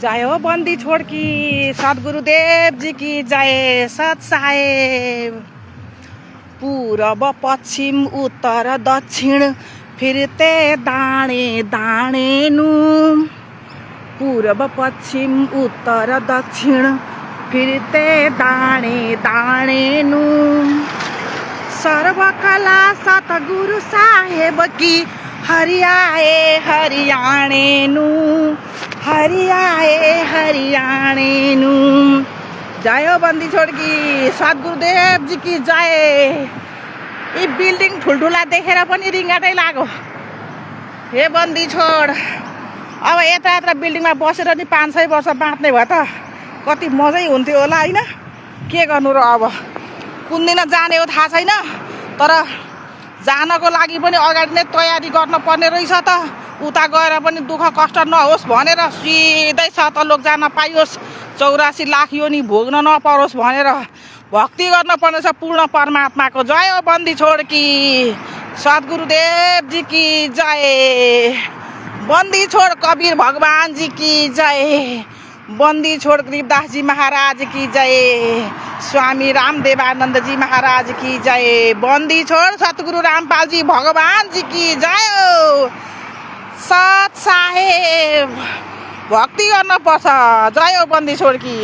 जय हो बंदी छोड़ की सद्गुरुदेव जी की जय। सत साहेब पूरब पश्चिम उत्तर दक्षिण फिरते दाणे दाणे नु। पूरब पश्चिम उत्तर दक्षिण फिरते दाणे दाणे नु। सर्वकला सतगुरु साहेब की हरियाए हरियाणे नु। हरियाए हरियाणे नु। जय हो बंदी छोड़ की सद्गुरुदेव जी की जय। यी बिल्डिङ ठुल्ठुला देखेर पनि रिङ्गटै लाग्यो। हे बन्दी छोड, अब यता यता बिल्डिङमा बसेर नि 500 वर्ष बाँच्ने भयो त कति मजै हुन्थ्यो होला हैन। के गर्नु र, अब कुन दिन जाने हो थाहा छैन, तर जानको लागि पनि अगाडि नै तयारी गर्न पर्ने रहेछ त। उता गएर पनि दुःख कष्ट नहोस् भनेर सिधै सतलोक जान पाइयोस्, 84 लाख योनि भोग्न नपरोस् भनेर भक्ति गर्न पर्नेछ पूर्ण परमात्माको। जय हो बन्दी छोड की सद्गुरुदेव जी की जय। बन्दी छोड कबीर भगवान जी की जय। बन्दी छोड गरीबदास जी महाराज की जय। स्वामी रामदेवानंद जी महाराज की जय। बन्दी छोड सतगुरु रामपाल जी भगवान जी की जय। सत साहेब भक्ति गर्न पर्छ। जय हो बन्दी छोड की।